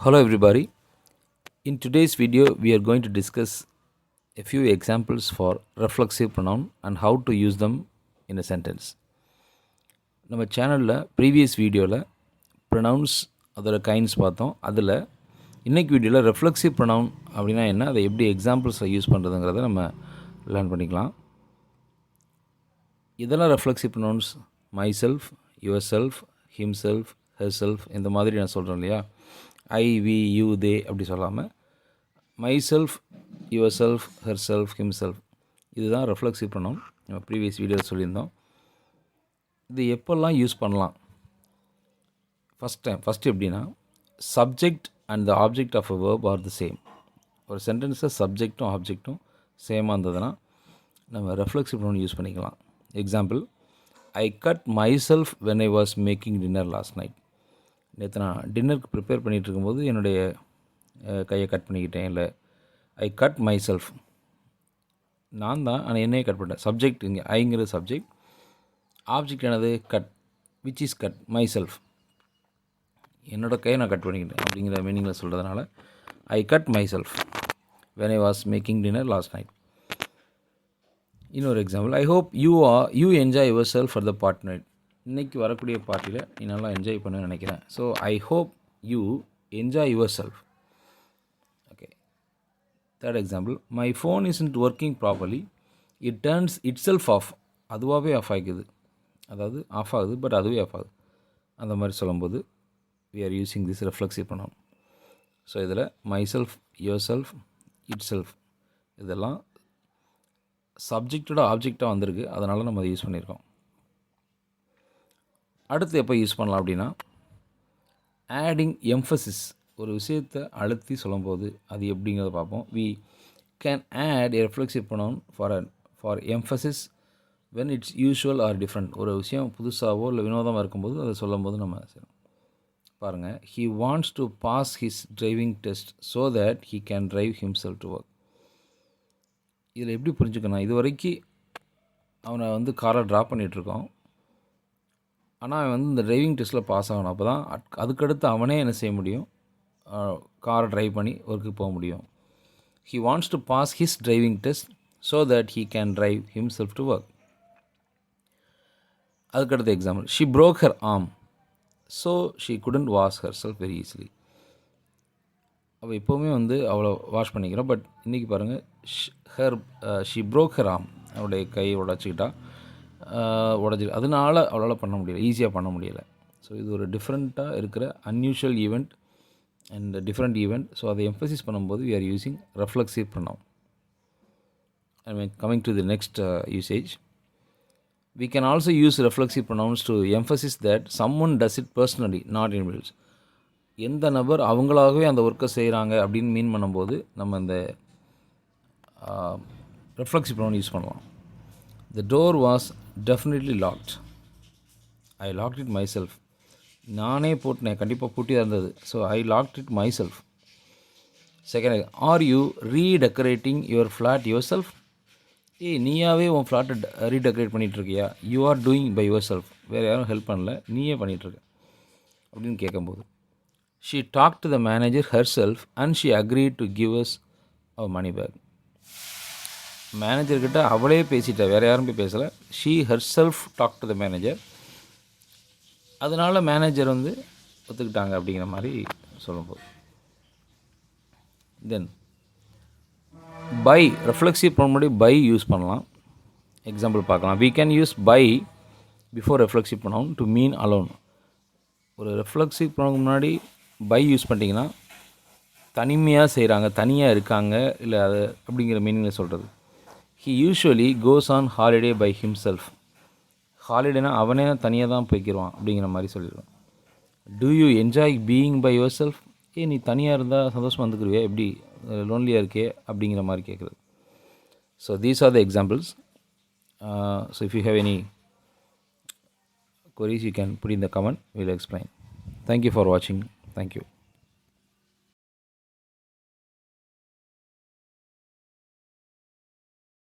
Hello everybody. In today's video we are going to discuss a few examples for reflexive pronoun and how to use them in a sentence. நம்ம சேனலில் previous வீடியோவில் pronounce அதோட kinds பார்த்தோம். அதில் இன்றைக்கி வீடியோவில் reflexive pronoun அப்படின்னா என்ன, அதை எப்படி எக்ஸாம்பிள்ஸில் யூஸ் பண்ணுறதுங்கிறத நம்ம லேர்ன் பண்ணிக்கலாம். இதெல்லாம் reflexive pronounce my self, your self, him self, her self இந்த மாதிரி நான் சொல்கிறேன் இல்லையா. ஐ, வி, யூ, தே அப்படி சொல்லாமல் myself, yourself, herself, himself இதுதான் ரெஃப்ளெக்சிவ் ப்ரொனவுன். நம்ம ப்ரீவியஸ் வீடியோவில் சொல்லியிருந்தோம். இது எப்போல்லாம் யூஸ் பண்ணலாம்? ஃபஸ்ட்டு எப்படின்னா, subject and the object of a verb are the same. ஒரு சென்டென்ஸில் சப்ஜெக்டும் ஆப்ஜெக்டும் சேமாக இருந்ததுன்னா நம்ம ரெஃப்ளெக்சிவ் ப்ரொனவுன் யூஸ் பண்ணிக்கலாம். Example, I cut myself when I was making dinner last night. நேற்று நான் டின்னருக்கு ப்ரிப்பேர் பண்ணிகிட்டு இருக்கும்போது என்னுடைய கையை கட் பண்ணிக்கிட்டேன். இல்லை ஐ கட் மை செல்ஃப், நான் தான் ஆனால் என்னையே கட் பண்ணிட்டேன். சப்ஜெக்ட் இங்கே ஐங்கிறது சப்ஜெக்ட், ஆப்ஜெக்ட் என்னது cut, which is cut myself, என்னோடய கையை நான் கட் பண்ணிக்கிட்டேன் அப்படிங்கிற மீனிங்கில் சொல்கிறதுனால I cut myself when I was making dinner last night. இன்னொரு example, I hope you enjoy yourself for the party night. இன்றைக்கி வரக்கூடிய பார்ட்டியில் நீ நல்லா என்ஜாய் பண்ணுன்னு நினைக்கிறேன். So I hope you enjoy yourself. Okay. Third example, my phone isn't working properly, it turns it self off. அதுவாகவே off ஆகிக்குது, அதாவது ஆஃப் ஆகுது பட் அதுவே ஆஃப் ஆகுது. அந்த மாதிரி சொல்லும்போது we are using this reflexive pronoun. So இதில் myself, yourself, itself இதெல்லாம் சப்ஜெக்டோட ஆப்ஜெக்டாக வந்திருக்கு, அதனால் நம்ம அதை யூஸ் பண்ணியிருக்கோம். அடுத்து எப்போ யூஸ் பண்ணலாம் அப்படின்னா, ஆடிங் எம்ஃபசிஸ். ஒரு விஷயத்தை அழுத்தி சொல்லும்போது அது எப்படிங்கிறத பார்ப்போம். We can add a reflexive pronoun for emphasis when it's usual or different. ஒரு விஷயம் புதுசாகவோ இல்லை வினோதமாக இருக்கும்போது அதை சொல்லும்போது நம்ம பாருங்கள், he wants to pass his driving test so that he can drive himself to work. இதில் எப்படி புரிஞ்சுக்கணும், இது வரைக்கும் அவனை காரை ட்ராப் பண்ணிகிட்ருக்கோம், ஆனால் அவன் இந்த டிரைவிங் டெஸ்ட்டில் பாஸ் ஆகணும். அப்போ தான் அதுக்கடுத்து அவனே என்ன செய்ய முடியும், காரை ட்ரைவ் பண்ணி ஒர்க்குக்கு போக முடியும். He wants to pass his driving test so that he can drive himself to work. அதுக்கடுத்த example, she broke her arm so she couldn't wash herself very easily. அவள் எப்போவுமே அவளை வாஷ் பண்ணிக்கிறோம், பட் இன்றைக்கி பாருங்கள், ஷி broke her arm, அவளுடைய கையை உடச்சிக்கிட்டா, அதனால அவளால் பண்ண முடியல, ஈஸியாக பண்ண முடியலை. ஸோ இது ஒரு டிஃப்ரெண்ட்டாக இருக்கிற unusual event and different event. So அதை எம்ஃபசிஸ் பண்ணும்போது we are using reflexive pronoun. Coming to the next usage, we can also use reflexive pronouns to emphasize that someone does it personally, not individuals. எந்த நபர் அவங்களாகவே அந்த ஒர்க்கை செய்கிறாங்க அப்படின்னு மீன் பண்ணும்போது நம்ம இந்த reflexive pronoun யூஸ் பண்ணலாம். The door was definitely locked. I locked it myself. நானே போட்டினேன், கண்டிப்பாக பூட்டியாக இருந்தது. So I locked it myself. Second, are you redecorating your flat yourself. நீயாவே உன் ஃப்ளாட்டை ரீடெக்கரேட் பண்ணிகிட்ருக்கியா? You are doing by yourself. வேறு யாரும் ஹெல்ப் பண்ணல, நீயே பண்ணிகிட்ருக்க அப்படின்னு கேட்கும்போது, she talk to the manager herself and she agreed to give us our money back. மேனேஜர்கிட்ட அவளே பேசிட்டா, வேறு யாரும் போய் பேசலை. She herself talk to the manager, அதனால் மேனேஜர் ஒத்துக்கிட்டாங்க அப்படிங்கிற மாதிரி சொல்லும்போது. தென் பை, ரெஃப்ளெக்சிவ் ப்ரொனவுன் முன்னாடி பை யூஸ் பண்ணலாம். எக்ஸாம்பிள் பார்க்கலாம். we can use by before reflexive pronoun to mean alone. ஒரு ரெஃப்ளெக்சிவ் ப்ரொனவுன் முன்னாடி பை யூஸ் பண்ணிட்டீங்கன்னா தனிமையாக செய்கிறாங்க, தனியாக இருக்காங்க, இல்லை அது அப்படிங்கிற மீனிங்கில் சொல்கிறது. he usually goes on holiday by himself. ஹாலிடேனா அவனே தனியாக தான் போய்க்கிடுவான் அப்படிங்கிற மாதிரி சொல்லிடுவான். do you enjoy being by yourself? நீ தனியாக இருந்தால் சந்தோஷமாக வந்துக்குருவியா, எப்படி லோன்லியாக இருக்கே அப்படிங்கிற மாதிரி கேட்குறது. So these are the examples. So if you have any queries you can put in the comment, we'll explain. Thank you for watching. Thank you.